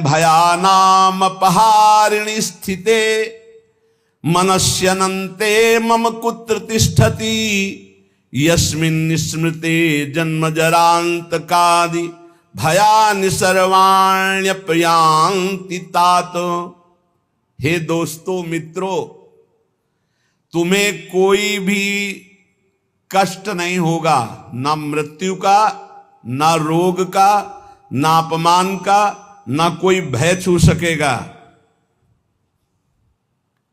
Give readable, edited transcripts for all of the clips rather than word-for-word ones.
भयानाम अपहारिणी स्थिते मनस्यनन्ते मम कुत्र तिष्ठति यस्मिन् स्मृते जन्म जरांतकादि भयानि सर्वाण्यपयांति तात। हे दोस्तों मित्रों, तुम्हें कोई भी कष्ट नहीं होगा, ना मृत्यु का, ना रोग का, ना अपमान का, ना कोई भय छू सकेगा।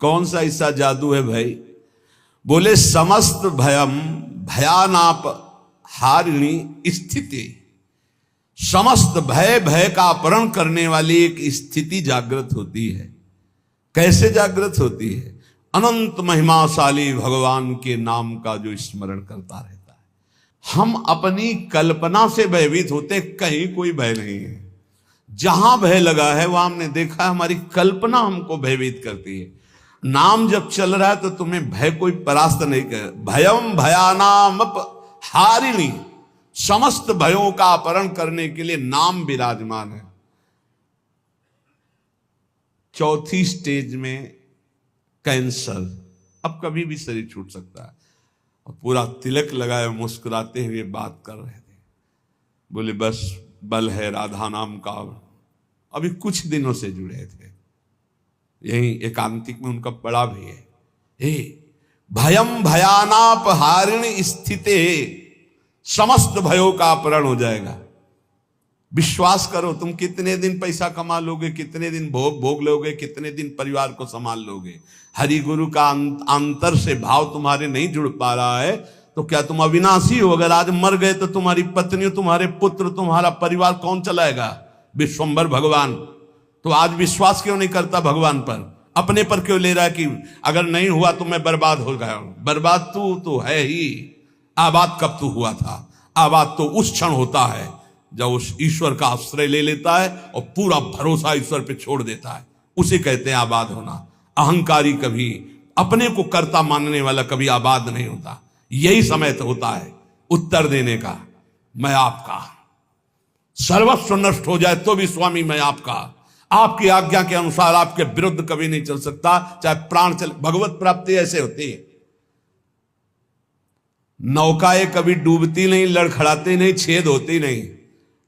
कौन सा ऐसा जादू है भाई? बोले समस्त भयानाप हारिणी स्थिति, समस्त भय का अपहरण करने वाली एक स्थिति जागृत होती है। कैसे जागृत होती है? अनंत महिमाशाली भगवान के नाम का जो स्मरण करता रहता है। हम अपनी कल्पना से भयभीत होते, कहीं कोई भय नहीं है। जहां भय लगा है वहां हमने देखा है हमारी कल्पना हमको भयभीत करती है। नाम जब चल रहा है तो तुम्हें भय कोई परास्त नहीं कर। भयम भयानाम हारिणी, समस्त भयों का अपहरण करने के लिए नाम विराजमान है। चौथी स्टेज में कैंसर, अब कभी भी शरीर छूट सकता है। और पूरा तिलक लगाए मुस्कुराते हुए बात कर रहे थे। बोले बस बल है राधा नाम का। अभी कुछ दिनों से जुड़े थे, यही एकांतिक में उनका पड़ा भी है। हे भयम भयानाप हारिणी स्थिते, समस्त भयों का अपहरण हो जाएगा। विश्वास करो, तुम कितने दिन पैसा कमा लोगे, कितने दिन भोग लोगे, कितने दिन परिवार को संभाल लोगे। हरि गुरु का अंतर से भाव तुम्हारे नहीं जुड़ पा रहा है तो क्या तुम अविनाशी हो? अगर आज मर गए तो तुम्हारी पत्नी, तुम्हारे पुत्र, तुम्हारा परिवार कौन चलाएगा? विश्वंभर भगवान। तो आज विश्वास क्यों नहीं करता भगवान पर? अपने पर क्यों ले रहा है कि अगर नहीं हुआ तो मैं बर्बाद हो गया? बर्बाद तू तो है ही। आबाद कब तू हुआ था? आबाद तो उस क्षण होता है जब उस ईश्वर का आश्रय ले लेता है और पूरा भरोसा ईश्वर पे छोड़ देता है, उसे कहते हैं आबाद होना। अहंकारी कभी, अपने को कर्ता मानने वाला कभी आबाद नहीं होता। यही समय तो होता है उत्तर देने का, मैं आपका। सर्वस्व नष्ट हो जाए तो भी स्वामी मैं आपका। आपकी आज्ञा के अनुसार आपके विरुद्ध कभी नहीं चल सकता, चाहे प्राण चले। भगवत प्राप्ति ऐसे होती है। नौकाएं कभी डूबती नहीं, लड़खड़ाती नहीं, छेद होती नहीं।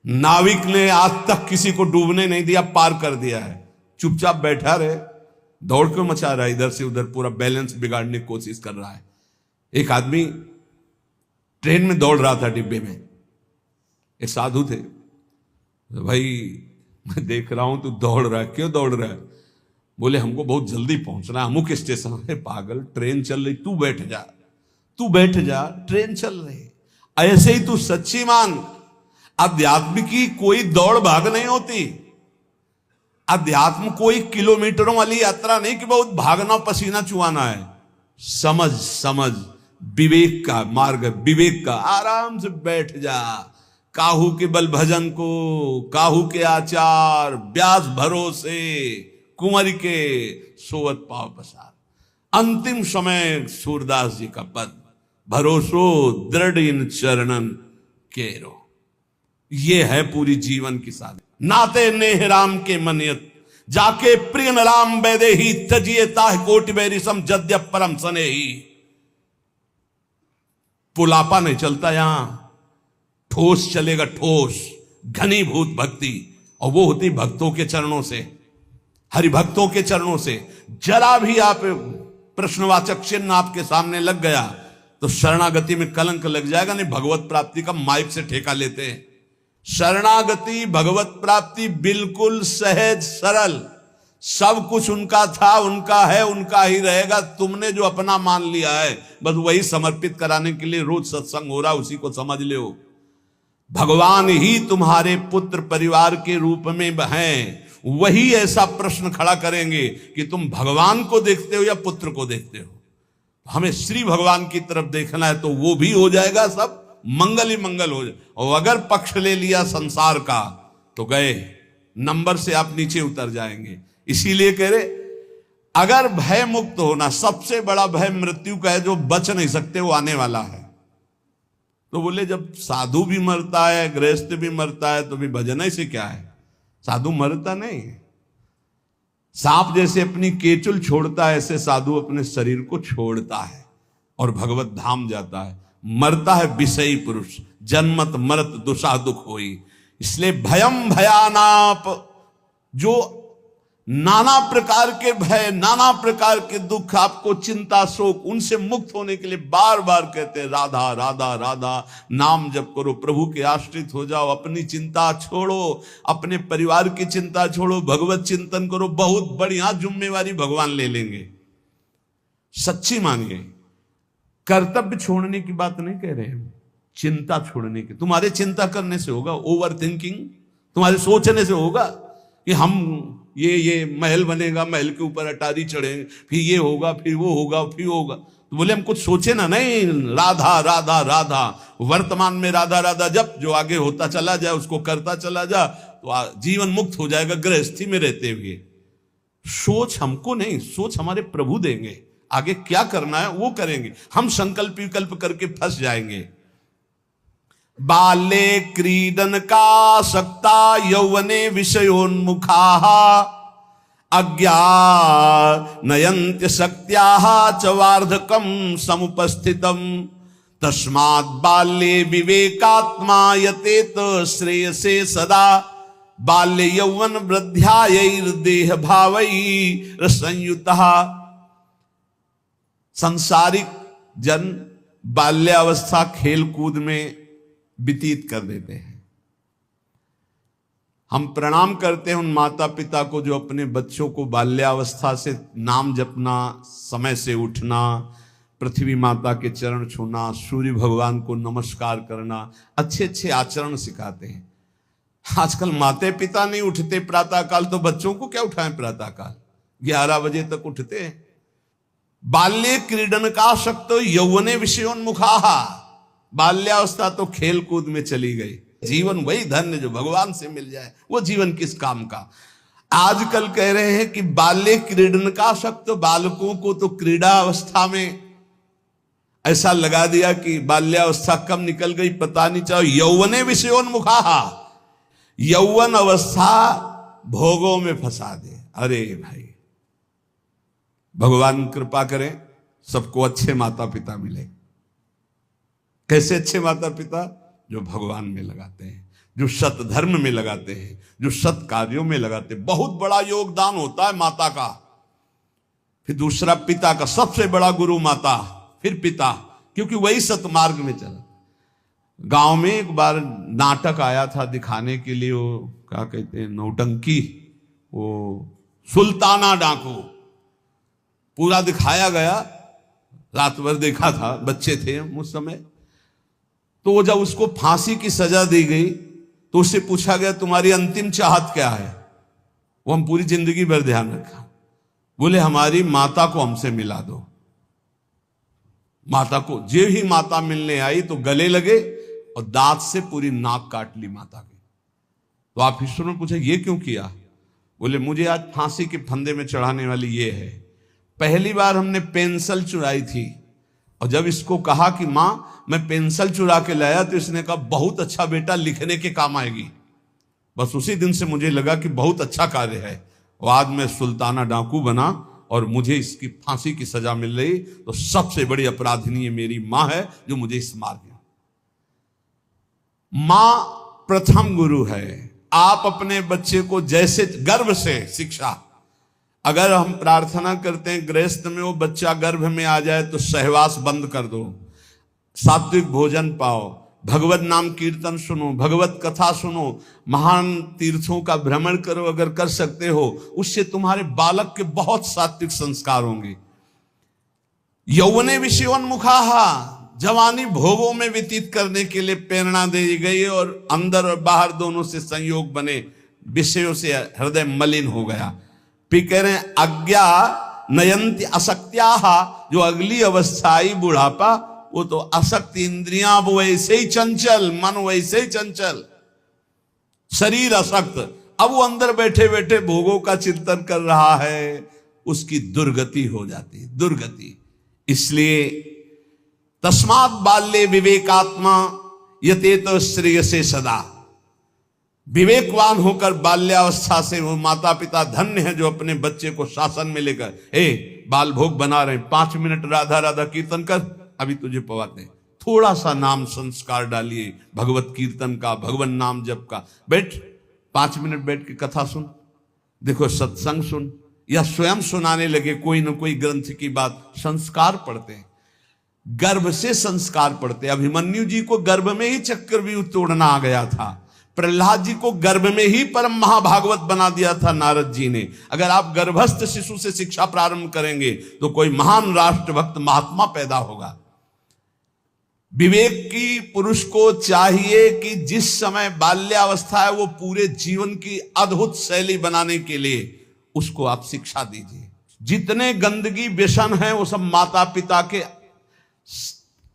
नाविक ने आज तक किसी को डूबने नहीं दिया, पार कर दिया है। चुपचाप बैठा रहे, दौड़ क्यों मचा रहा है इधर से उधर, पूरा बैलेंस बिगाड़ने की कोशिश कर रहा है। एक आदमी ट्रेन में दौड़ रहा था, डिब्बे में एक साधु थे। भाई मैं देख रहा हूं तू दौड़ रहा है, क्यों दौड़ रहा है? बोले हमको बहुत जल्दी पहुंचना है अमुक स्टेशन है। पागल, ट्रेन चल रही, तू बैठ जा, तू बैठ जा, ट्रेन चल रही। ऐसे ही तू सच्ची मान, अध्यात्म की कोई दौड़ भाग नहीं होती। अध्यात्म कोई किलोमीटरों वाली यात्रा नहीं कि बहुत भागना पसीना चुहाना है। समझ समझ, विवेक का मार्ग, विवेक का। आराम से बैठ जा। काहू के बल भजन को, काहू के आचार, ब्यास भरोसे, कुंवर के सोवत पाव पसार। अंतिम समय सूरदास जी का पद, भरोसो दृढ़ इन चरणन केरो। ये है पूरी जीवन की साधना। नाते नेह राम के मनियत, जाके प्रिय न राम बैदे ही, तजिए ताह कोटि बैरिसम जद्य परम सने ही। पुलापा नहीं चलता यहां, ठोस चलेगा, ठोस घनीभूत भक्ति। और वो होती भक्तों के चरणों से, हरिभक्तों के चरणों से। जरा भी आप प्रश्नवाचक चिन्ह आपके सामने लग गया तो शरणागति में कलंक लग जाएगा। नहीं, भगवत प्राप्ति का माइक से ठेका लेते हैं। शरणागति, भगवत प्राप्ति बिल्कुल सहज सरल। सब कुछ उनका था, उनका है, उनका ही रहेगा। तुमने जो अपना मान लिया है बस वही समर्पित कराने के लिए रोज सत्संग हो रहा, उसी को समझ लो। भगवान ही तुम्हारे पुत्र परिवार के रूप में हैं। वही ऐसा प्रश्न खड़ा करेंगे कि तुम भगवान को देखते हो या पुत्र को देखते हो। हमें श्री भगवान की तरफ देखना है तो वो भी हो जाएगा, सब मंगल ही मंगल हो जाए। और अगर पक्ष ले लिया संसार का तो गए, नंबर से आप नीचे उतर जाएंगे। इसीलिए कह रहे, अगर भय मुक्त होना, सबसे बड़ा भय मृत्यु का है, जो बच नहीं सकते, वो आने वाला है। तो बोले जब साधु भी मरता है, गृहस्थ भी मरता है, तो भी भजन से क्या है? साधु मरता नहीं। सांप जैसे अपनी केचुल छोड़ता है, ऐसे साधु अपने शरीर को छोड़ता है और भगवत धाम जाता है। मरता है विषयी पुरुष, जन्मत मरत दुषा दुख होई। इसलिए भयम भयानाप, जो नाना प्रकार के भय, नाना प्रकार के दुख, आपको चिंता शोक, उनसे मुक्त होने के लिए बार बार कहते हैं राधा राधा राधा। नाम जप करो, प्रभु के आश्रित हो जाओ, अपनी चिंता छोड़ो, अपने परिवार की चिंता छोड़ो, भगवत चिंतन करो। बहुत बढ़िया जिम्मेवारी भगवान ले लेंगे, सच्ची मानिए। कर्तव्य छोड़ने की बात नहीं कह रहे हैं, चिंता छोड़ने की। तुम्हारे चिंता करने से होगा, ओवर थिंकिंग, तुम्हारे सोचने से होगा कि हम ये महल बनेगा, महल के ऊपर अटारी चढ़े, फिर ये होगा, फिर वो होगा, फिर होगा। तो बोले हम कुछ सोचे ना, नहीं, राधा राधा राधा। वर्तमान में राधा राधा जब जो आगे होता चला जाए उसको करता चला जा, तो जीवन मुक्त हो जाएगा गृहस्थी में रहते हुए। सोच हमको नहीं, सोच हमारे प्रभु देंगे। आगे क्या करना है वो करेंगे, हम संकल्प विकल्प करके फंस जाएंगे। बाले क्रीडन का सक्ता यौवने विषयोन्मुखा अज्ञानयन्त्य शक्त्याः च वार्धकं समुपस्थितम् तस्मात् बाल्ये विवेकात्मा यतेत श्रेयसे सदा बाल्य यौवन वृद्ध्यायैर्देह भावैः संयुतः। संसारिक जन बाल्यावस्था खेल कूद में व्यतीत कर देते हैं। हम प्रणाम करते हैं उन माता पिता को जो अपने बच्चों को बाल्यावस्था से नाम जपना, समय से उठना, पृथ्वी माता के चरण छूना, सूर्य भगवान को नमस्कार करना, अच्छे अच्छे आचरण सिखाते हैं। आजकल माता पिता नहीं उठते प्रातःकाल, तो बच्चों को क्या उठाएं प्रातःकाल, 11 बजे तक उठते हैं। बाल्ये क्रीडन का शक्त यौवने विषयोन्मुखा, बाल्यावस्था तो खेल कूद में चली गई। जीवन वही धन्य जो भगवान से मिल जाए, वो जीवन किस काम का। आजकल कह रहे हैं कि बाल्य क्रीडन का शक्त, बालकों को तो क्रीड़ा अवस्था में ऐसा लगा दिया कि बाल्यावस्था कब निकल गई पता नहीं चला। यौवने विषयोन्मुखा, यौवन अवस्था भोगों में फंसा दे। अरे भाई, भगवान कृपा करें सबको अच्छे माता पिता मिले। कैसे अच्छे माता पिता? जो भगवान में लगाते हैं, जो सत धर्म में लगाते हैं, जो सत कार्यों में लगाते हैं। बहुत बड़ा योगदान होता है माता का, फिर दूसरा पिता का। सबसे बड़ा गुरु माता, फिर पिता, क्योंकि वही सतमार्ग में चला। गांव में एक बार नाटक आया था दिखाने के लिए, वो क्या कहते हैं, नौटंकी, वो सुल्ताना डाकू, पूरा दिखाया गया। रात भर देखा था, बच्चे थे उस समय। तो वो जब उसको फांसी की सजा दी गई तो उससे पूछा गया तुम्हारी अंतिम चाहत क्या है? वो हम पूरी जिंदगी भर ध्यान रखा। बोले हमारी माता को हमसे मिला दो। माता को, जे ही माता मिलने आई तो गले लगे और दांत से पूरी नाक काट ली माता की। तो आप ईश्वर ने पूछा ये क्यों किया? बोले मुझे आज फांसी के फंदे में चढ़ाने वाली ये है। पहली बार हमने पेंसिल चुराई थी और जब इसको कहा कि मां मैं पेंसिल चुरा के लाया तो इसने कहा बहुत अच्छा बेटा, लिखने के काम आएगी। बस उसी दिन से मुझे लगा कि बहुत अच्छा कार्य है और आज मैं सुल्ताना डाकू बना और मुझे इसकी फांसी की सजा मिल रही। तो सबसे बड़ी अपराधिनी मेरी मां है जो मुझे इस मार गया। मां प्रथम गुरु है। आप अपने बच्चे को जैसे गर्भ से शिक्षा, अगर हम प्रार्थना करते हैं गृहस्थ में वो बच्चा गर्भ में आ जाए तो सहवास बंद कर दो, सात्विक भोजन पाओ, भगवत नाम कीर्तन सुनो, भगवत कथा सुनो, महान तीर्थों का भ्रमण करो अगर कर सकते हो, उससे तुम्हारे बालक के बहुत सात्विक संस्कार होंगे। यौवने विषयोन्मुखा, जवानी भोगों में व्यतीत करने के लिए प्रेरणा दी गई और अंदर और बाहर दोनों से संयोग बने, विषयों से हृदय मलिन हो गया। फिर कह रहे हैं अज्ञा नयंती असक्त्या, जो अगली अवस्था आई बुढ़ापा, वो तो असक्त, इंद्रियां वो वैसे ही चंचल, मन वैसे ही चंचल, शरीर असक्त। अब वो अंदर बैठे बैठे भोगों का चिंतन कर रहा है, उसकी दुर्गति हो जाती है, दुर्गति। इसलिए तस्मात् बाल्ये विवेकात्मा यतेत श्रेयसे सदा। विवेकवान होकर बाल्यावस्था से वो माता पिता धन्य है जो अपने बच्चे को शासन में लेकर, बाल भोग बना रहे हैं, 5 मिनट राधा राधा कीर्तन कर, अभी तुझे पवाते हैं, थोड़ा सा नाम संस्कार डालिए भगवत कीर्तन का, भगवान नाम जप का, बैठ 5 मिनट बैठ के कथा सुन, देखो सत्संग सुन, या स्वयं सुनाने लगे कोई न कोई ग्रंथ की बात। संस्कार पढ़ते हैं, गर्भ से संस्कार पढ़ते। अभिमन्यु जी को गर्भ में ही चक्रव्यूह तोड़ना आ गया था, प्रहलाद जी को गर्भ में ही परम महाभागवत बना दिया था नारद जी ने। अगर आप गर्भस्थ शिशु से शिक्षा प्रारंभ करेंगे तो कोई महान राष्ट्रभक्त महात्मा पैदा होगा। विवेक की पुरुष को चाहिए कि जिस समय बाल्यावस्था है वो पूरे जीवन की अद्भुत शैली बनाने के लिए उसको आप शिक्षा दीजिए। जितने गंदगी व्यसन है वो सब माता पिता के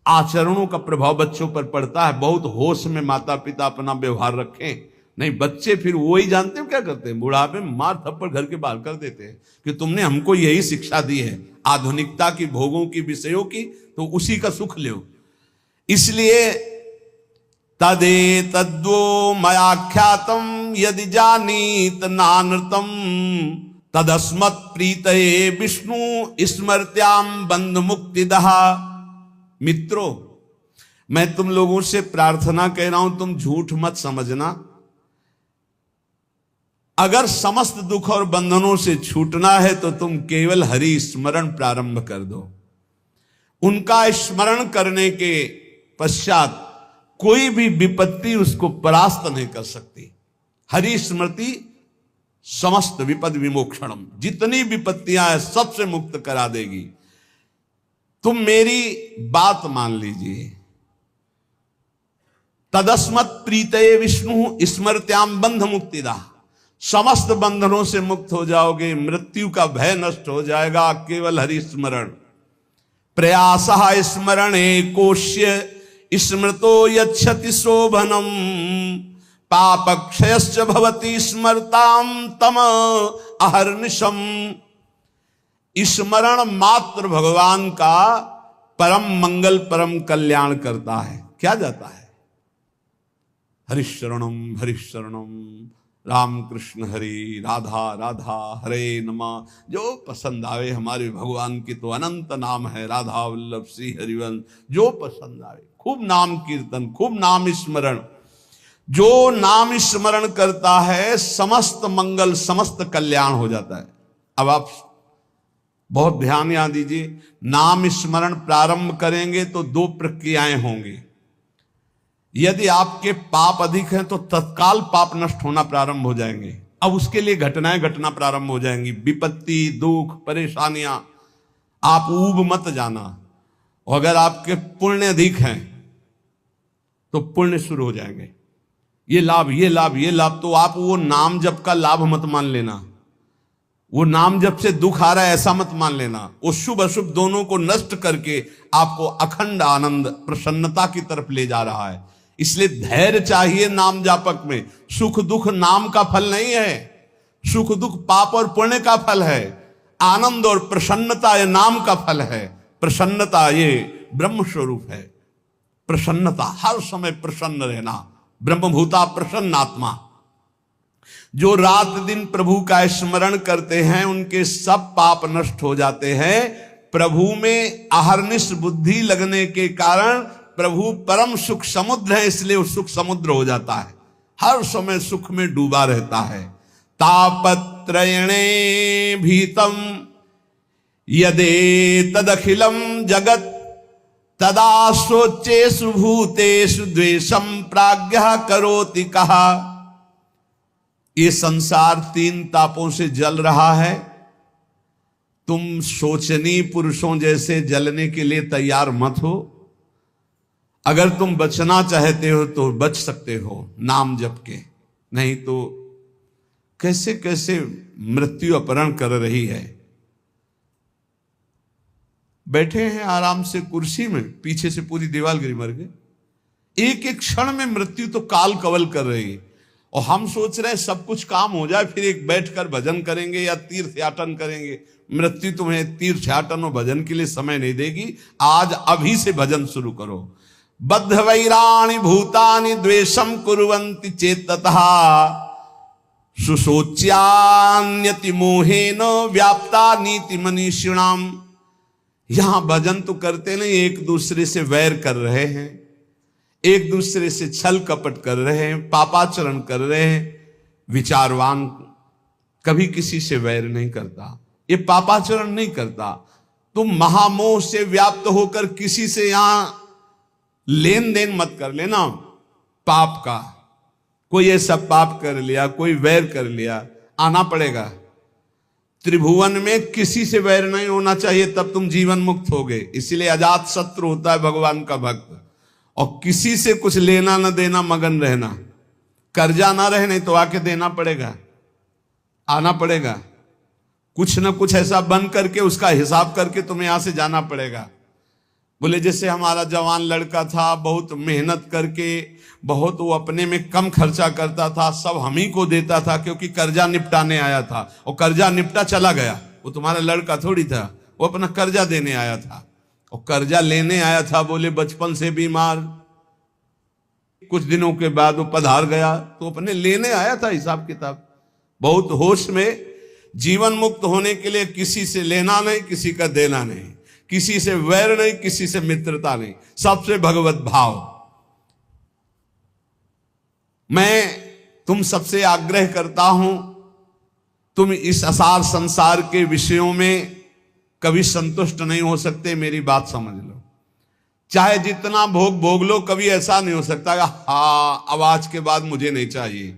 आचरणों का प्रभाव बच्चों पर पड़ता है। बहुत होश में माता पिता अपना व्यवहार रखें, नहीं बच्चे फिर वो ही जानते हो क्या करते हैं, बुढ़ापे में मार थप्पड़ घर के बाहर कर देते हैं कि तुमने हमको यही शिक्षा दी है आधुनिकता की, भोगों की, विषयों की, तो उसी का सुख लो। इसलिए तदे तद्वो मयाख्यातम यदि जानीत नानृतम तदस्मत् प्रीतये विष्णु स्मृत्याम बंध मुक्तिदहा। मित्रों, मैं तुम लोगों से प्रार्थना कह रहा हूं, तुम झूठ मत समझना। अगर समस्त दुख और बंधनों से छूटना है तो तुम केवल हरि स्मरण प्रारंभ कर दो। उनका स्मरण करने के पश्चात कोई भी विपत्ति उसको परास्त नहीं कर सकती। हरि स्मृति समस्त विपद विमोक्षणम, जितनी विपत्तियां हैं सबसे मुक्त करा देगी। तुम मेरी बात मान लीजिए। तदस्मत् प्रीतये विष्णु स्मृत्याम बंध मुक्तिदा, समस्त बंधनों से मुक्त हो जाओगे, मृत्यु का भय नष्ट हो जाएगा केवल हरि स्मरण। प्रयासः स्मरणे कोश्य स्मृतो यच्छति शोभनम पापक्षयश्च भवति स्मरताम तम अहर्निशम। स्मरण मात्र भगवान का परम मंगल परम कल्याण करता है। क्या जाता है? हरिशरणम हरिशरणम, राम कृष्ण हरि, राधा राधा, हरे नमः। जो पसंद आवे, हमारे भगवान की तो अनंत नाम है, राधा वल्लभ श्री हरिवंश, जो पसंद आवे। खूब नाम कीर्तन, खूब नाम स्मरण। जो नाम स्मरण करता है समस्त मंगल समस्त कल्याण हो जाता है। अब आप बहुत ध्यान यहां दीजिए, नाम स्मरण प्रारंभ करेंगे तो 2 प्रक्रियाएं होंगी। यदि आपके पाप अधिक हैं तो तत्काल पाप नष्ट होना प्रारंभ हो जाएंगे। अब उसके लिए घटनाएं घटना प्रारंभ हो जाएंगी, विपत्ति, दुख, परेशानियां। आप ऊब मत जाना। और अगर आपके पुण्य अधिक हैं तो पुण्य शुरू हो जाएंगे, ये लाभ ये लाभ ये लाभ। तो आप वो नाम जप का लाभ मत मान लेना, वो नाम जप से दुख आ रहा है ऐसा मत मान लेना। वो शुभ अशुभ दोनों को नष्ट करके आपको अखंड आनंद प्रसन्नता की तरफ ले जा रहा है। इसलिए धैर्य चाहिए नाम जापक में। सुख दुख नाम का फल नहीं है, सुख दुख पाप और पुण्य का फल है। आनंद और प्रसन्नता ये नाम का फल है। प्रसन्नता ये ब्रह्म स्वरूप है। प्रसन्नता, हर समय प्रसन्न रहना, ब्रह्मभूता प्रसन्न आत्मा। जो रात दिन प्रभु का स्मरण करते हैं उनके सब पाप नष्ट हो जाते हैं। प्रभु में अहर्निश बुद्धि लगने के कारण प्रभु परम सुख समुद्र है, इसलिए वो सुख समुद्र हो जाता है, हर समय सुख में डूबा रहता है। तापत्रयणे भीतम यदे तदखिलम जगत तदा शोचेषु भूतेषु द्वेषम प्राज्ञः करोति कहा। ये संसार 3 तापों से जल रहा है। तुम शोचनीय पुरुषों जैसे जलने के लिए तैयार मत हो। अगर तुम बचना चाहते हो तो बच सकते हो नाम जप के, नहीं तो कैसे कैसे मृत्यु अपहरण कर रही है। बैठे हैं आराम से कुर्सी में, पीछे से पूरी दीवार गिरी मर गए। एक एक क्षण में मृत्यु तो काल कवल कर रही है और हम सोच रहे हैं सब कुछ काम हो जाए फिर एक बैठकर भजन करेंगे या तीर्थयाटन करेंगे। मृत्यु तुम्हें तीर्थयाटन और भजन के लिए समय नहीं देगी। आज अभी से भजन शुरू करो। बद्ध वैराणि भूतानि द्वेषम कुर्वन्ति चेततः सुशोच्यान्यति मोहेन व्याप्ता नीति मनीषिणाम। यहां भजन तो करते नहीं, एक दूसरे से वैर कर रहे हैं, एक दूसरे से छल कपट कर रहे हैं, पापाचरण कर रहे हैं। विचारवान कभी किसी से वैर नहीं करता, ये पापाचरण नहीं करता। तुम महामोह से व्याप्त होकर किसी से यहां लेन देन मत कर लेना पाप का। कोई ऐसा पाप कर लिया, कोई वैर कर लिया, आना पड़ेगा। त्रिभुवन में किसी से वैर नहीं होना चाहिए, तब तुम जीवन मुक्त होगे। इसीलिए अजात शत्रु होता है भगवान का भक्त। और किसी से कुछ लेना न देना, मगन रहना, कर्जा ना रहे, नहीं तो आके देना पड़ेगा, आना पड़ेगा। कुछ न कुछ ऐसा बन करके उसका हिसाब करके तुम्हें यहां से जाना पड़ेगा। बोले जैसे हमारा जवान लड़का था, बहुत मेहनत करके, बहुत वो अपने में कम खर्चा करता था, सब हम ही को देता था क्योंकि कर्जा निपटाने आया था, और कर्जा निपटा चला गया। वो तुम्हारा लड़का थोड़ी था, वो अपना कर्जा देने आया था और कर्जा लेने आया था। बोले बचपन से बीमार, कुछ दिनों के बाद वो पधार गया, तो अपने लेने आया था हिसाब किताब। बहुत होश में। जीवन मुक्त होने के लिए किसी से लेना नहीं, किसी का देना नहीं, किसी से वैर नहीं, किसी से मित्रता नहीं, सबसे भगवत भाव। मैं तुम सबसे आग्रह करता हूं, तुम इस असार संसार के विषयों में कभी संतुष्ट नहीं हो सकते, मेरी बात समझ लो। चाहे जितना भोग भोग लो, कभी ऐसा नहीं हो सकता कि हाँ अब आज के बाद मुझे नहीं चाहिए।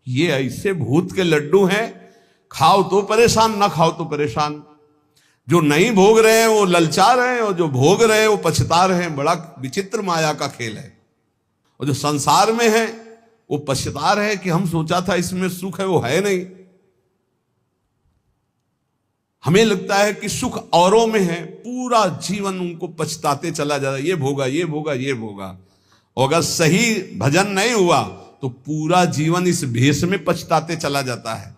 ये ऐसे भूत के लड्डू हैं, खाओ तो परेशान, ना खाओ तो परेशान। जो नहीं भोग रहे हैं वो ललचा रहे हैं, और जो भोग रहे हैं वो पछता रहे हैं। बड़ा विचित्र माया का खेल है। और जो संसार में है वो पछता रहे कि हम सोचा था इसमें सुख है, वो है नहीं। हमें लगता है कि सुख औरों में है, पूरा जीवन उनको पछताते चला जा रहा है, ये भोगा, ये भोगा, ये भोगा। और अगर सही भजन नहीं हुआ तो पूरा जीवन इस भेष में पछताते चला जाता है।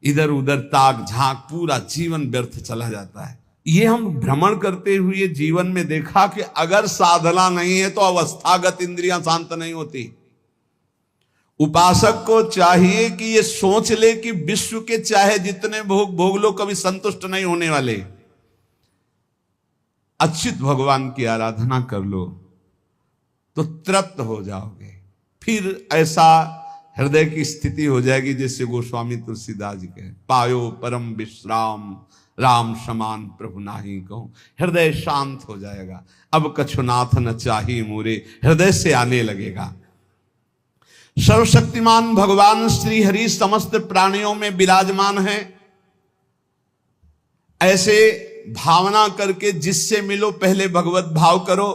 इधर उधर ताक झांक, पूरा जीवन व्यर्थ चला जाता है। ये हम भ्रमण करते हुए जीवन में देखा कि अगर साधना नहीं है तो अवस्थागत इंद्रियां शांत नहीं होती। उपासक को चाहिए कि ये सोच ले कि विश्व के चाहे जितने भोग भोग लो, कभी संतुष्ट नहीं होने वाले। अच्युत भगवान की आराधना कर लो तो तृप्त हो जाओगे। फिर ऐसा हृदय की स्थिति हो जाएगी जैसे गोस्वामी तुलसीदास जी के, पायो परम विश्राम राम समान प्रभु नाही कहूं। हृदय शांत हो जाएगा। अब कछुनाथ न चाही मोरे, हृदय से आने लगेगा। सर्वशक्तिमान भगवान श्री हरि समस्त प्राणियों में विराजमान है। ऐसे भावना करके जिससे मिलो पहले भगवत भाव करो।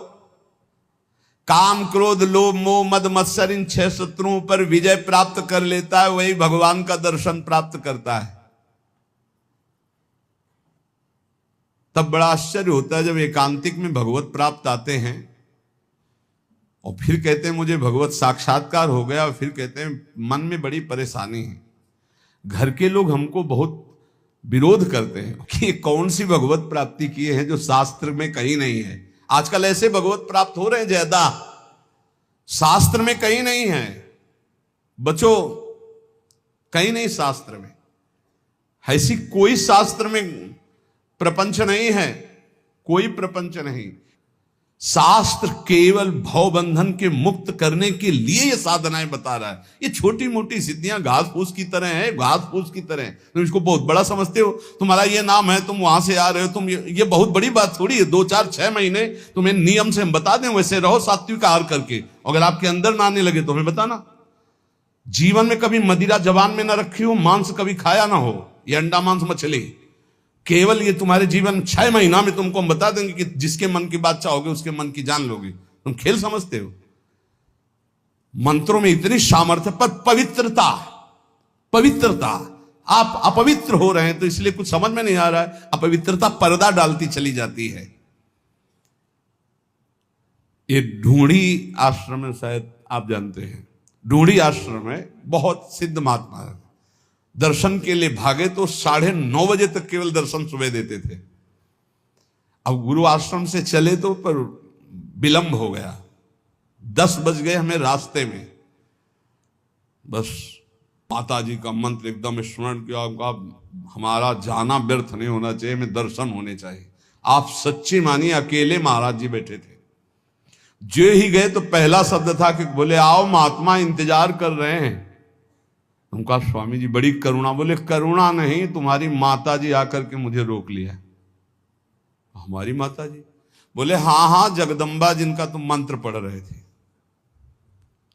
काम क्रोध लोभ मोह मद मत्सर इन 6 शत्रुओं पर विजय प्राप्त कर लेता है, वही भगवान का दर्शन प्राप्त करता है। तब बड़ा आश्चर्य होता है जब एकांतिक में भगवत प्राप्त आते हैं और फिर कहते हैं मुझे भगवत साक्षात्कार हो गया, और फिर कहते हैं मन में बड़ी परेशानी है। घर के लोग हमको बहुत विरोध करते हैं कि कौन सी भगवत प्राप्ति किए हैं जो शास्त्र में कहीं नहीं है। आजकल ऐसे भगवत प्राप्त हो रहे हैं ज्यादा, शास्त्र में कहीं नहीं है। बच्चों, कहीं नहीं शास्त्र में, ऐसी कोई शास्त्र में प्रपंच नहीं है, कोई प्रपंच नहीं। शास्त्र केवल भवबंधन के मुक्त करने के लिए ये साधनाएं बता रहा है। ये छोटी मोटी सिद्धियां घास फूस की तरह है, घास फूस की तरह। तुम इसको बहुत बड़ा समझते हो, तुम्हारा ये नाम है, तुम वहां से आ रहे हो, तुम ये बहुत बड़ी बात थोड़ी है। 2 4 6 महीने तुम्हें नियम से हम बता दें, वैसे रहो सात्विक आहार करके। अगर आपके अंदर ना आने लगे तो हमें बताना। जीवन में कभी मदिरा जबान में ना रखी हो, मांस कभी खाया ना हो, ये अंडा मांस मछली, केवल ये तुम्हारे जीवन 6 महीना में तुमको हम बता देंगे कि जिसके मन की बात चाहोगे उसके मन की जान लोगे। तुम खेल समझते हो? मंत्रों में इतनी सामर्थ्य, पर पवित्रता, पवित्रता, आप अपवित्र हो रहे हैं तो इसलिए कुछ समझ में नहीं आ रहा है। अपवित्रता पर्दा डालती चली जाती है। ये ढूंढी आश्रम में, शायद आप जानते हैं, ढूंढी आश्रम में बहुत सिद्ध महात्मा है। दर्शन के लिए भागे तो 9:30 बजे तक केवल दर्शन सुबह देते थे। अब गुरु आश्रम से चले तो पर विलंब हो गया, 10 बज गए हमें रास्ते में, बस माता जी का मंत्र एकदम स्मरण किया, हमारा जाना व्यर्थ नहीं होना चाहिए, हमें दर्शन होने चाहिए। आप सच्ची मानिए, अकेले महाराज जी बैठे थे। जो ही गए तो पहला शब्द था कि बोले आओ महात्मा इंतजार कर रहे हैं। उनका स्वामी जी बड़ी करुणा, बोले करुणा नहीं, तुम्हारी माता जी आकर के मुझे रोक लिया। हमारी माता जी? बोले हाँ हाँ, जगदम्बा जिनका तुम मंत्र पढ़ रहे थे।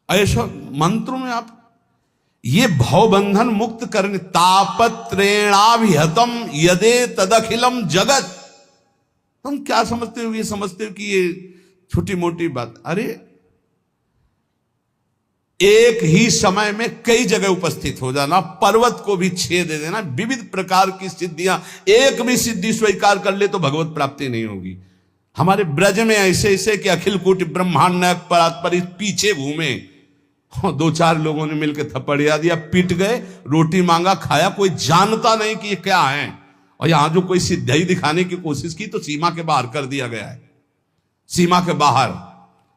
ऐसा मंत्रों में आप ये भवबंधन मुक्त करने, तापत्रेणाभिहतम यदे तदखिलम जगत। तुम क्या समझते हो? ये समझते हो कि ये छोटी मोटी बात? अरे एक ही समय में कई जगह उपस्थित हो जाना, पर्वत को भी छेद दे देना, विविध प्रकार की सिद्धियां, एक भी सिद्धि स्वीकार कर ले तो भगवत प्राप्ति नहीं होगी। हमारे ब्रज में ऐसे ऐसे कि अखिल कोटि ब्रह्मांड नायक परात्पर पीछे घूमे, 2-4 लोगों ने मिलकर थप्पड़िया दिया, पीट गए, रोटी मांगा, खाया, कोई जानता नहीं कि ये क्या है। और यहां जो कोई सिद्धाई दिखाने की कोशिश की तो सीमा के बाहर कर दिया गया है, सीमा के बाहर।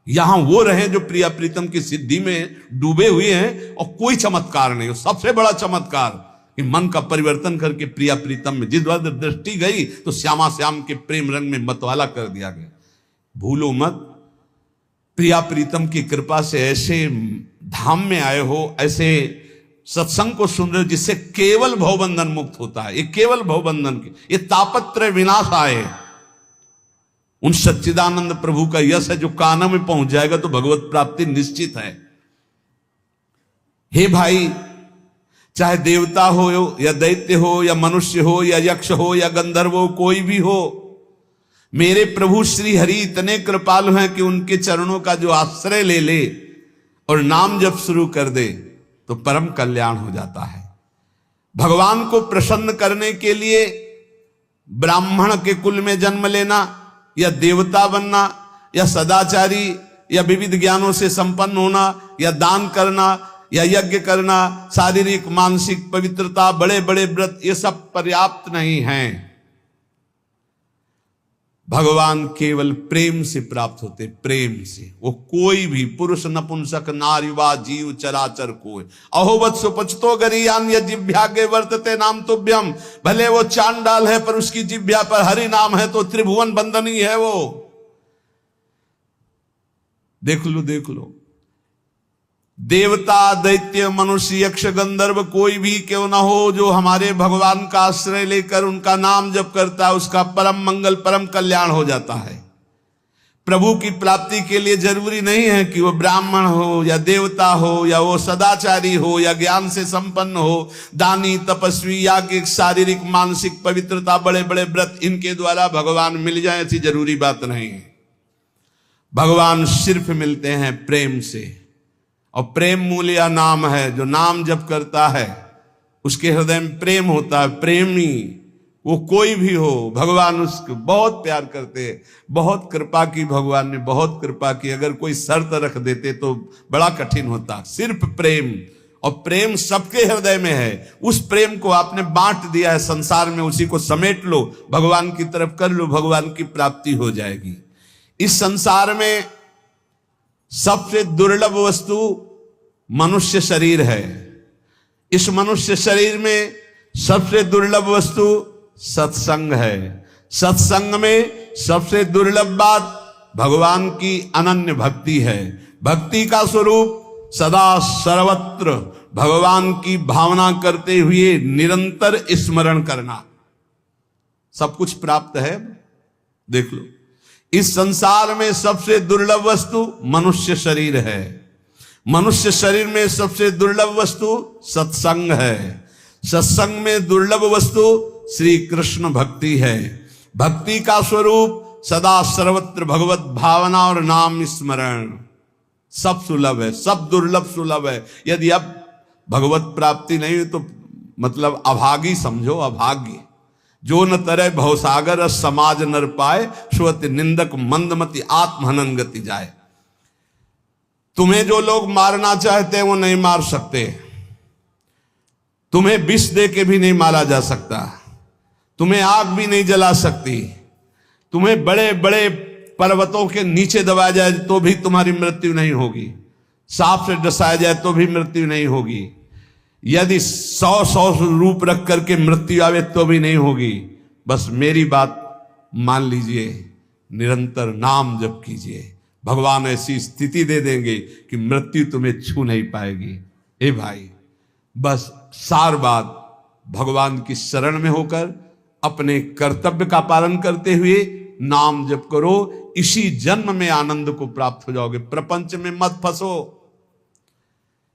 यहां वो रहे जो प्रिया प्रीतम की सिद्धि में डूबे हुए हैं और कोई चमत्कार नहीं। सबसे बड़ा चमत्कार कि मन का परिवर्तन करके प्रिया प्रीतम में जिस बार दृष्टि गई तो श्यामा श्याम के प्रेम रंग में मतवाला कर दिया गया। भूलो मत, प्रिया प्रीतम की कृपा से ऐसे धाम में आए हो, ऐसे सत्संग को सुन रहे हो जिससे केवल भवबंधन मुक्त होता है। ये केवल भवबंधन के, ये तापत्रय विनाश आए, उन सच्चिदानंद प्रभु का यश है जो कानों में पहुंच जाएगा तो भगवत प्राप्ति निश्चित है। हे भाई, चाहे देवता हो या दैत्य हो या मनुष्य हो या यक्ष हो या गंधर्व हो, कोई भी हो, मेरे प्रभु श्री हरि इतने कृपालु हैं कि उनके चरणों का जो आश्रय ले ले और नाम जप शुरू कर दे तो परम कल्याण हो जाता है। भगवान को प्रसन्न करने के लिए ब्राह्मण के कुल में जन्म लेना या देवता बनना या सदाचारी या विविध ज्ञानों से संपन्न होना या दान करना या यज्ञ करना, शारीरिक मानसिक पवित्रता, बड़े बड़े व्रत, ये सब पर्याप्त नहीं हैं। भगवान केवल प्रेम से प्राप्त होते, प्रेम से। वो कोई भी पुरुष नपुंसक नारीवा जीव चराचर कोई, अहोवत सुपचतो गरियान या जिभ्यागे वर्तते नाम तुभ्यम। भले वो चांडाल है पर उसकी जिभ्या पर हरि नाम है तो त्रिभुवन बंदनी है वो। देख लो देख लो, देवता दैत्य मनुष्य यक्ष गंधर्व कोई भी क्यों ना हो, जो हमारे भगवान का आश्रय लेकर उनका नाम जप करता है उसका परम मंगल परम कल्याण हो जाता है। प्रभु की प्राप्ति के लिए जरूरी नहीं है कि वो ब्राह्मण हो या देवता हो या वो सदाचारी हो या ज्ञान से संपन्न हो, दानी तपस्वी या कि शारीरिक मानसिक पवित्रता, बड़े बड़े व्रत, इनके द्वारा भगवान मिल जाए ऐसी जरूरी बात नहीं है। भगवान सिर्फ मिलते हैं प्रेम से, और प्रेम मूल्य नाम है। जो नाम जप करता है उसके हृदय में प्रेम होता है। प्रेमी वो कोई भी हो, भगवान उसको बहुत प्यार करते हैं। बहुत कृपा की, भगवान ने बहुत कृपा की। अगर कोई शर्त रख देते तो बड़ा कठिन होता। सिर्फ प्रेम, और प्रेम सबके हृदय में है। उस प्रेम को आपने बांट दिया है संसार में, उसी को समेट लो, भगवान की तरफ कर लो, भगवान की प्राप्ति हो जाएगी। इस संसार में सबसे दुर्लभ वस्तु मनुष्य शरीर है। इस मनुष्य शरीर में सबसे दुर्लभ वस्तु सत्संग है। सत्संग में सबसे दुर्लभ बात भगवान की अनन्य भक्ति है। भक्ति का स्वरूप सदा सर्वत्र भगवान की भावना करते हुए निरंतर स्मरण करना। सब कुछ प्राप्त है। देख लो, इस संसार में सबसे दुर्लभ वस्तु मनुष्य शरीर है। मनुष्य शरीर में सबसे दुर्लभ वस्तु सत्संग है। सत्संग में दुर्लभ वस्तु श्री कृष्ण भक्ति है। भक्ति का स्वरूप सदा सर्वत्र भगवत भावना और नाम स्मरण। सब सुलभ है, सब दुर्लभ सुलभ है। यदि अब भगवत प्राप्ति नहीं हुई तो मतलब अभागी समझो, अभाग्य। जो न तरह भवसागर समाज नर पाए, स्वति निंदक मंदमति आत्महनन गति जाए। तुम्हें जो लोग मारना चाहते हैं वो नहीं मार सकते। तुम्हें विष दे के भी नहीं मारा जा सकता। तुम्हें आग भी नहीं जला सकती। तुम्हें बड़े बड़े पर्वतों के नीचे दबाया जाए तो भी तुम्हारी मृत्यु नहीं होगी, सांप से डसाया जाए तो भी मृत्यु नहीं होगी, यदि 100 रूप रख करके मृत्यु आवे तो भी नहीं होगी। बस मेरी बात मान लीजिए, निरंतर नाम जप कीजिए, भगवान ऐसी स्थिति दे देंगे कि मृत्यु तुम्हें छू नहीं पाएगी। ए भाई, बस सार बात भगवान की शरण में होकर अपने कर्तव्य का पालन करते हुए नाम जप करो, इसी जन्म में आनंद को प्राप्त हो जाओगे। प्रपंच में मत फंसो,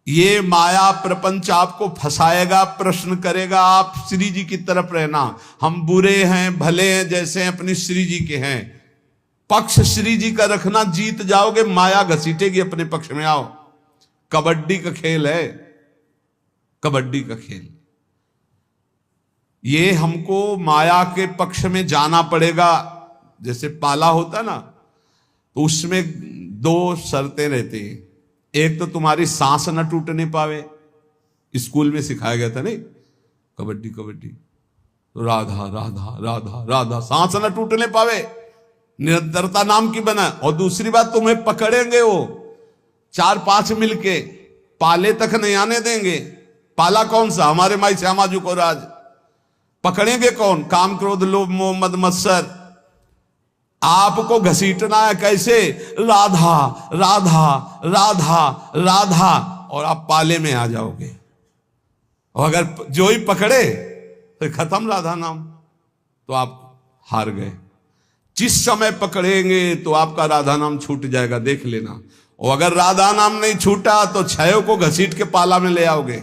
ये माया प्रपंच आपको फंसाएगा, प्रश्न करेगा। आप श्री जी की तरफ रहना, हम बुरे हैं भले हैं जैसे अपनी श्री जी के हैं, पक्ष श्री जी का रखना, जीत जाओगे। माया घसीटेगी अपने पक्ष में। आओ, कबड्डी का खेल है, कबड्डी का खेल। ये हमको माया के पक्ष में जाना पड़ेगा। जैसे पाला होता ना, तो उसमें 2 शर्तें रहती हैं। एक तो तुम्हारी सांस न टूटने पावे, स्कूल में सिखाया गया था नहीं, कबड्डी कबड्डी तो राधा राधा राधा राधा, सांस न टूटने पावे, निरंतरता नाम की बना। और दूसरी बात, तुम्हें पकड़ेंगे वो 4-5 मिलके, पाले तक नहीं आने देंगे। पाला कौन सा? हमारे माई श्यामा जी को राज। पकड़ेंगे कौन? काम क्रोध लोभ मोह मद मत्सर। आपको घसीटना है कैसे? राधा राधा राधा राधा, और आप पाले में आ जाओगे। और अगर जो ही पकड़े तो खत्म राधा नाम, तो आप हार गए। जिस समय पकड़ेंगे तो आपका राधा नाम छूट जाएगा, देख लेना। और अगर राधा नाम नहीं छूटा तो 6 को घसीट के पाला में ले आओगे।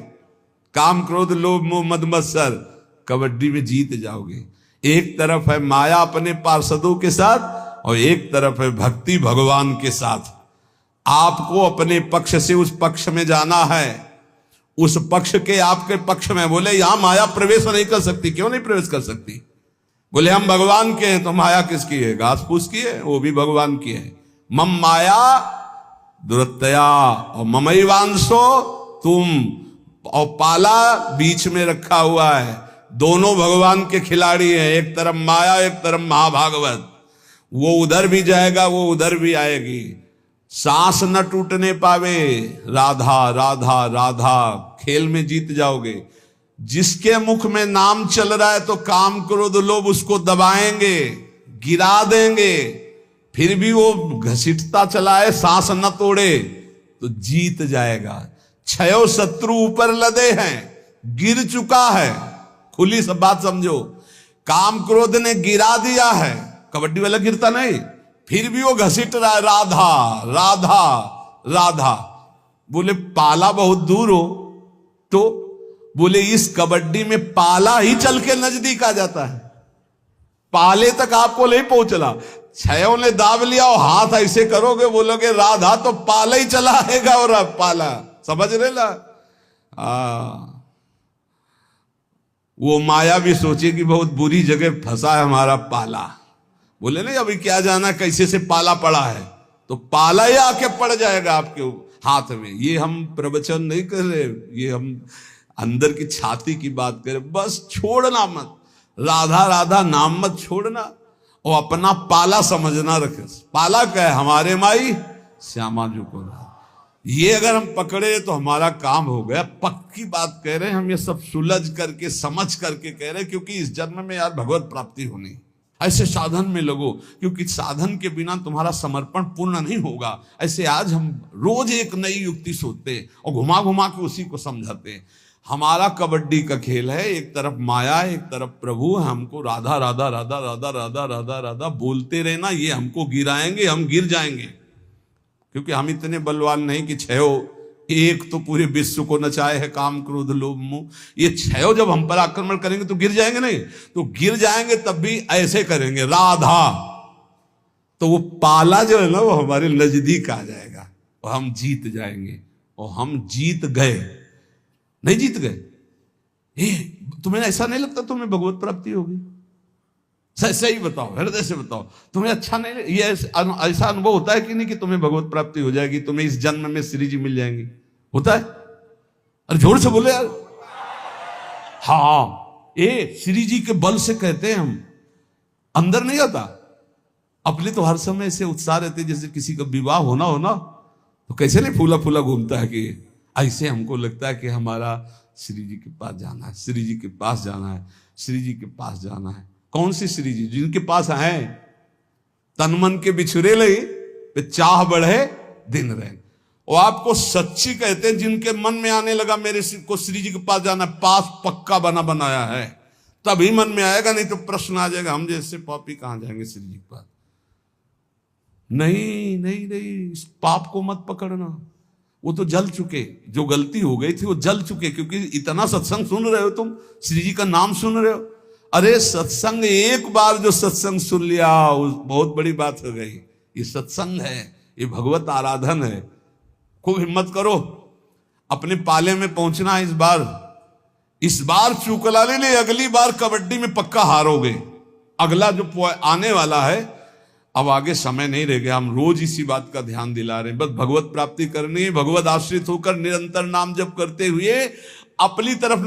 काम क्रोध लोभ मोह मद मत्सर, कबड्डी में जीत जाओगे। एक तरफ है माया अपने पार्षदों के साथ, और एक तरफ है भक्ति भगवान के साथ। आपको अपने पक्ष से उस पक्ष में जाना है, उस पक्ष के आपके पक्ष में। बोले यहां माया प्रवेश नहीं कर सकती। क्यों नहीं प्रवेश कर सकती? बोले हम भगवान के हैं। तो माया किसकी है? घास फूस की है, वो भी भगवान की है। मम माया दुरत्तया और ममैवांशो तुम, और पाला बीच में रखा हुआ है। दोनों भगवान के खिलाड़ी हैं, एक तरफ माया एक तरफ महाभागवत। वो उधर भी जाएगा, वो उधर भी आएगी। सांस न टूटने पावे, राधा राधा राधा, खेल में जीत जाओगे। जिसके मुख में नाम चल रहा है तो काम क्रोध लोभ उसको दबाएंगे, गिरा देंगे, फिर भी वो घसीटता चला है, सांस न तोड़े तो जीत जाएगा। 6 शत्रु ऊपर लदे हैं, गिर चुका है। खुली सब बात समझो, काम क्रोध ने गिरा दिया है, कबड्डी वाला गिरता नहीं, फिर भी वो घसीट रहा है, राधा राधा राधा। बोले पाला बहुत दूर हो, तो बोले इस कबड्डी में पाला ही चल के नजदीक आ जाता है, पाले तक आपको नहीं पहुंचना। 6 ने दाब लिया और हाथ ऐसे करोगे, बोलोगे राधा, तो पाला ही चला आएगा। और अब पाला समझ रहे ला? वो माया भी सोचेगी बहुत बुरी जगह फंसा है हमारा पाला। बोले नहीं अभी क्या जाना कैसे से पाला पड़ा है, तो पाला ही आके पड़ जाएगा आपके हाथ में। ये हम प्रवचन नहीं कर रहे, ये हम अंदर की छाती की बात करें। बस छोड़ना मत, राधा राधा नाम मत छोड़ना, और अपना पाला समझना रखे। पाला क्या है? हमारे माई श्यामा जी को राज। ये अगर हम पकड़े तो हमारा काम हो गया। पक्की बात कह रहे हैं हम, ये सब सुलझ करके समझ करके कह रहे हैं, क्योंकि इस जन्म में यार भगवत प्राप्ति होनी। ऐसे साधन में लगो, क्योंकि साधन के बिना तुम्हारा समर्पण पूर्ण नहीं होगा। ऐसे आज हम रोज एक नई युक्ति सोचते और घुमा घुमा के उसी को समझाते। हमारा कबड्डी का खेल है, एक तरफ माया एक तरफ प्रभु। हमको राधा राधा राधा राधा राधा राधा राधा बोलते रहना, ये हमको गिराएंगे, हम गिर जाएंगे। क्योंकि हम इतने बलवान नहीं कि 6 एक तो पूरे विश्व को नचाए है, काम क्रोध लोभ मोह। ये 6 जब हम पर आक्रमण करेंगे तो गिर जाएंगे नहीं, तो गिर जाएंगे तब भी ऐसे करेंगे राधा, तो वो पाला जो है ना वो हमारे नजदीक आ जाएगा और हम जीत जाएंगे। और हम जीत गए, नहीं जीत गए। तुम्हें ऐसा नहीं लगता तुम्हें भगवत प्राप्ति होगी? सही बताओ, हृदय से बताओ, तुम्हें अच्छा नहीं? ये ऐसा अनुभव होता है कि नहीं कि तुम्हें भगवत प्राप्ति हो जाएगी, तुम्हें इस जन्म में श्री जी मिल जाएंगी? होता है? अरे जोर से बोले यार। हाँ, ये श्री जी के बल से कहते हैं हम, अंदर नहीं आता। अपने तो हर समय ऐसे उत्साह रहते, जैसे किसी का विवाह होना तो कैसे नहीं फूला फूला घूमता है कि ऐसे हमको लगता है कि हमारा श्री जी के पास जाना है, श्री जी के पास जाना है, श्री जी के पास जाना है। कौन सी श्री जी? जिनके पास आए तन मन के बिछुरे ले पे चाह बढ़े दिन रहे। और आपको सच्ची कहते हैं, जिनके मन में आने लगा मेरे को श्री जी के पास जाना, पास पक्का बना बनाया है, तभी मन में आएगा, नहीं तो प्रश्न आ जाएगा हम जैसे पापी कहां जाएंगे श्री जी के पास। नहीं नहीं नहीं, इस पाप को मत पकड़ना, वो तो जल चुके, जो गलती हो गई थी वो जल चुके। क्योंकि इतना सत्संग सुन रहे हो तुम, श्री जी का नाम सुन रहे हो, अरे सत्संग एक बार जो सत्संग सुन लिया बहुत बड़ी बात हो गई। ये सत्संग है, ये भगवत आराधन है। खूब हिम्मत करो, अपने पाले में पहुंचना है इस बार चूकला ले ले, अगली बार कबड्डी में पक्का हारोगे। अगला जो आने वाला है, अब आगे समय नहीं रह गया, हम रोज इसी बात का ध्यान दिला रहे हैं। बस भगवत प्राप्ति करनी है, भगवत आश्रित होकर निरंतर नाम जप करते हुए अपनी तरफ